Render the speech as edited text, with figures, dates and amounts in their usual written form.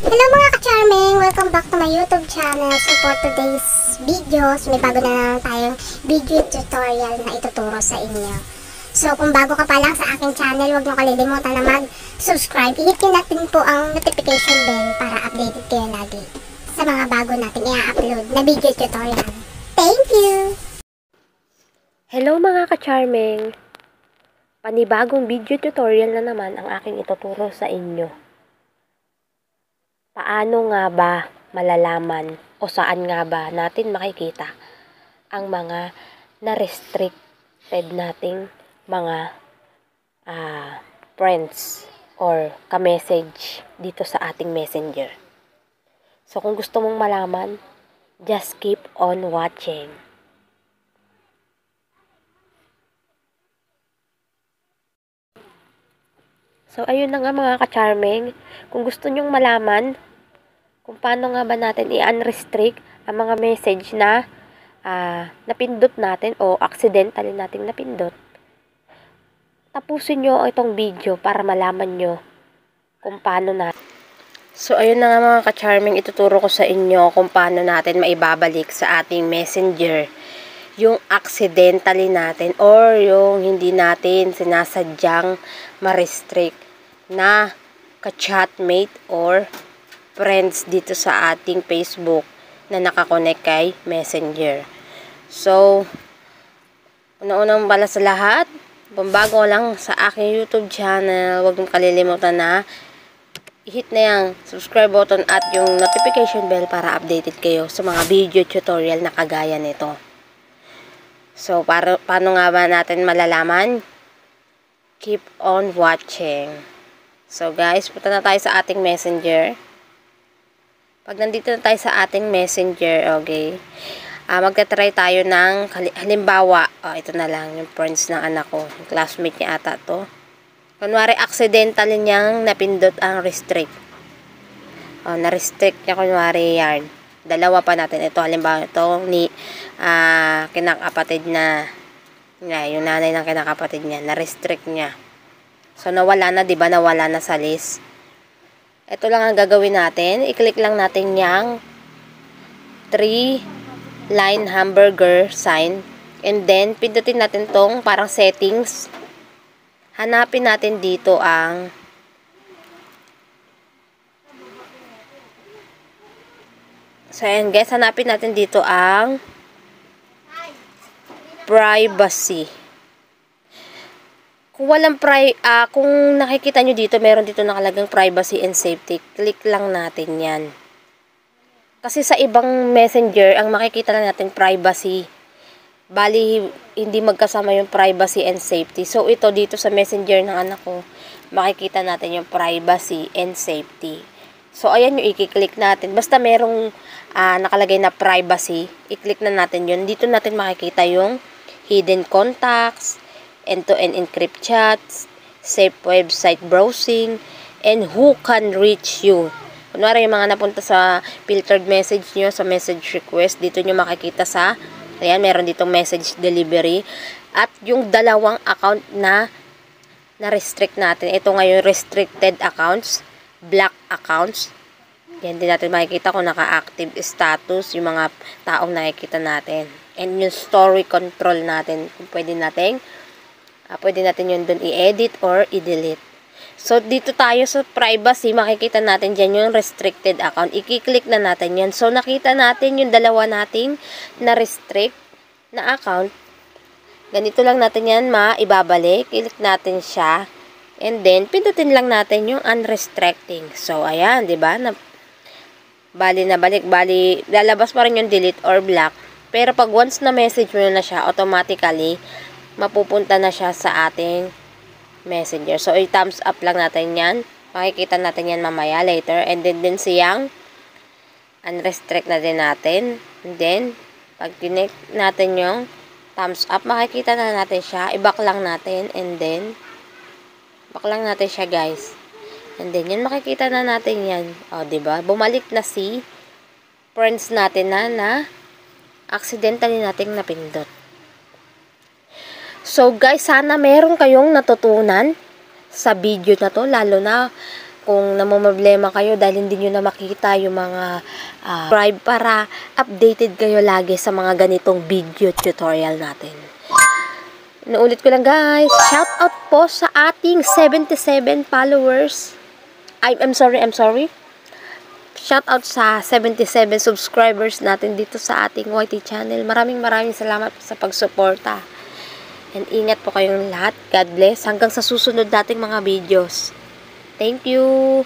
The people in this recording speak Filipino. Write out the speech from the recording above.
Hello mga ka-charming! Welcome back to my YouTube channel. So for today's videos, may bago na naman tayong video tutorial na ituturo sa inyo. So kung bago ka pa lang sa aking channel, huwag niyo kalilimutan na mag-subscribe. I-hit natin po ang notification bell para updated kayo lagi sa mga bago nating i-upload na video tutorial. Thank you! Hello mga ka-charming! Panibagong video tutorial na naman ang aking ituturo sa inyo. Paano nga ba malalaman o saan nga ba natin makikita ang mga na-restricted nating mga friends or ka-message dito sa ating messenger. So kung gusto mong malaman, just keep on watching. So, ayun na nga mga ka-charming. Kung gusto nyong malaman kung paano nga ba natin i-unrestrict ang mga message na napindot natin o accidentally nating napindot, tapusin nyo itong video para malaman nyo kung paano natin. So, ayun na nga mga ka-charming, ituturo ko sa inyo kung paano natin maibabalik sa ating messenger yung accidentally natin or yung hindi natin sinasadyang ma-restrict na ka-chatmate or friends dito sa ating Facebook na nakakonect kay Messenger. So, una-unang bala sa lahat, pambago lang sa aking YouTube channel, huwag mong kalilimutan na i-hit na yung subscribe button at yung notification bell para updated kayo sa mga video tutorial na kagaya nito. So, paano nga ba natin malalaman? Keep on watching. So, guys, punta na tayo sa ating messenger. Pag nandito na tayo sa ating messenger, okay, magta-try tayo ng, halimbawa, ito na lang, yung friends ng anak ko, yung classmate niya ata to. Kunwari, accidentally niyang napindot ang restrict. Na-restrict niya, kunwari, yan. Dalawa pa natin. Ito, halimbawa, ito ni kinakapatid na, yung nanay ng kinakapatid niya, na-restrict niya. So, nawala na, diba? Nawala na sa list. Ito lang ang gagawin natin. I-click lang natin yung 3-line hamburger sign. And then, pindutin natin tong parang settings. Hanapin natin dito ang so, ayan guys, hanapin natin dito ang privacy. Kung walang kung nakikita nyo dito, meron dito nakalagang privacy and safety. Click lang natin yan. Kasi sa ibang messenger, ang makikita lang natin privacy. Bali, hindi magkasama yung privacy and safety. So, ito dito sa messenger ng anak ko, makikita natin yung privacy and safety. So, ayan yung i-click natin. Basta merong nakalagay na privacy, i-click na natin yun. Dito natin makikita yung hidden contacts, end-to-end encrypt chats, safe website browsing, and who can reach you. Kunwari yung mga napunta sa filtered message nyo, sa message request, dito nyo makikita sa, ayan, meron ditong message delivery, at yung dalawang account na na-restrict natin. Ito ngayon, restricted accounts, black accounts. Yan din natin makikita kung naka-active status, yung mga taong nakikita natin. And yung story control natin, kung pwede natin yun dun i-edit or i-delete. So, dito tayo sa privacy, makikita natin dyan yung restricted account. I-click na natin yan. So, nakita natin yung dalawa nating na-restrict na account. Ganito lang natin yan maibabalik. I-click natin siya. And then, pindutin lang natin yung unrestricting. So, ayan, diba? Bali na balik. Bali, lalabas pa rin yung delete or block. Pero pag once na message mo na siya, automatically, mapupunta na siya sa ating messenger. So, i-thumbs up lang natin yan. Makikita natin yan mamaya, later. And then, siyang unrestrict na din natin. And then, pag tinik natin yung thumbs up, makikita na natin siya. I-back lang natin. And then, back lang natin siya, guys. And then, yan, makikita na natin yan. O, diba? Bumalik na si friends natin na accidentally nating napindot. So, guys, sana meron kayong natutunan sa video na to, lalo na kung namomroblema kayo dahil hindi nyo na makita yung mga subscribe para updated kayo lagi sa mga ganitong video tutorial natin. Naulit ko lang guys, shout out po sa ating 77 followers. I'm sorry. Shout out sa 77 subscribers natin dito sa ating YT channel. Maraming salamat sa pagsuporta. And ingat po kayong lahat. God bless. Hanggang sa susunod nating mga videos. Thank you.